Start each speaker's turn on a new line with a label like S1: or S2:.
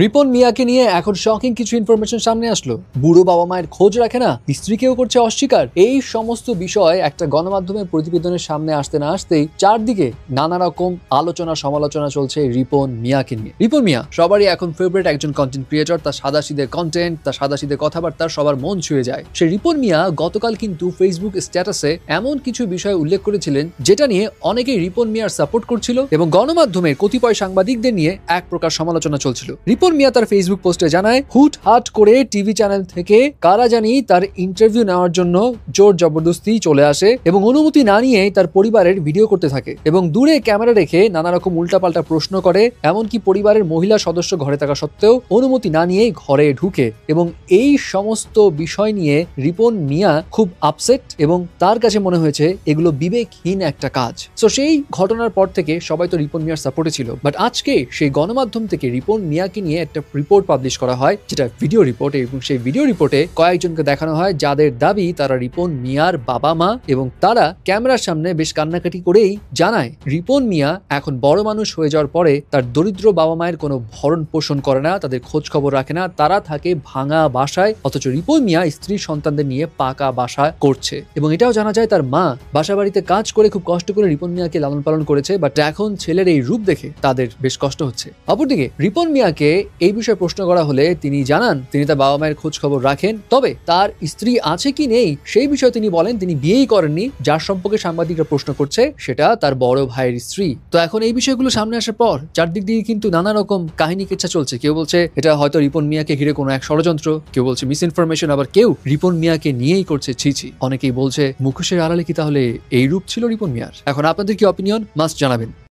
S1: রিপন মিয়াকে নিয়ে এখন শকিং কিছু ইনফরমেশন সামনে আসলো। বুড়ো বাবা মায়ের খোঁজ রাখে না, স্ত্রীকেও করছে অস্বীকার। এই সমস্ত বিষয় একটা গণমাধ্যমের প্রতিবেদনের সামনে আসতে না আসতেই চারদিকে নানা রকম আলোচনা সমালোচনা চলছে রিপন মিয়াকে নিয়ে। রিপন মিয়া সবারই এখন ফেভারিট একজন কন্টেন্ট ক্রিয়েটর। তার সাদাসিধে কন্টেন্ট, তার সাদাসিধে কথাবার্তা সবার মন ছুঁয়ে যায়। সে রিপন মিয়া গতকাল কিন্তু ফেসবুক স্ট্যাটাসে এমন কিছু বিষয় উল্লেখ করেছিলেন যেটা নিয়ে অনেকেই রিপন মিয়ার সাপোর্ট করছিল এবং গণমাধ্যমের কতিপয় সাংবাদিকদের নিয়ে এক প্রকার সমালোচনা চলছিল। রিপন মিয়া তার ফেসবুক পোস্টে জানায়, হুটহাট করে টিভি চ্যানেল থেকে কারা জানি তার ইন্টারভিউ নেওয়ার জন্য জোর জবরদস্তি চলে আসে এবং অনুমতি না নিয়ে তার পরিবারের ভিডিও করতে থাকে এবং দূরে ক্যামেরা রেখে নানা রকম উল্টাপাল্টা প্রশ্ন করে। এমনকি পরিবারের মহিলা সদস্য ঘরে থাকা সত্ত্বেও অনুমতি না নিয়েই ঘরে ঢুকে এবং এই সমস্ত বিষয় নিয়ে রিপন মিয়া খুব আপসেট এবং তার কাছে মনে হয়েছে এগুলো বিবেকহীন একটা কাজ। সো সেই ঘটনার পর থেকে সবাই তো রিপন মিয়ার সাপোর্টে ছিল, বাট আজকে সেই গণমাধ্যম থেকে রিপন মিয়াকে নিয়ে একটা রিপোর্ট পাবলিশ করা হয়, যেটা ভিডিও রিপোর্ট, এবং সেই ভিডিও রিপোর্টে কয়েকজনকে দেখানো হয় যাদের দাবি তারা রিপন মিয়ার বাবা মা এবং তারা ক্যামেরার সামনে বেশ কান্নাকাটি করেই জানায় রিপন মিয়া এখন বড় মানুষ হয়ে যাওয়ার পরে তার দরিদ্র বাবা মায়ের কোনো ভরণ পোষণ করে না, তাদের খোঁজ খবর রাখে না, তারা থাকে ভাঙা বাসায়, অথচ রিপন মিয়া স্ত্রী সন্তানদের নিয়ে পাকা বাসা করছে। এবং এটাও জানা যায় তার মা বাসা বাড়িতে কাজ করে খুব কষ্ট করে রিপন মিয়াকে লালন পালন করেছে, বাট এখন ছেলের এই রূপ দেখে তাদের বেশ কষ্ট হচ্ছে। অপরদিকে রিপন মিয়াকে এই বিষয়ে প্রশ্ন করা হলে তিনি জানান তিনি তার বাবা মায়ের খোঁজ খবর রাখেন, তবে তার স্ত্রী আছে কি নেই সেই বিষয়ে তিনি বলেন তিনি বিয়েই করেননি। যার সম্পর্কে সাংবাদিকরা প্রশ্ন করছে সেটা তার বড় ভাইয়ের স্ত্রী। তো এখন এই বিষয়গুলো সামনে আসার পর চারদিক দিয়ে কিন্তু নানা রকম কাহিনী কেচ্ছা চলছে। কেউ বলছে এটা হয়তো রিপন মিয়াকে ঘিরে কোনো এক ষড়যন্ত্র, কেউ বলছে মিস ইনফরমেশন, আবার কেউ রিপন মিয়াকে নিয়েই করছে ছিছি। অনেকেই বলছে মুখোশের আড়ালে কি তাহলে এই রূপ ছিল রিপন মিয়ার? এখন আপনাদের কি অপিনিয়ন মাস্ট জানাবেন।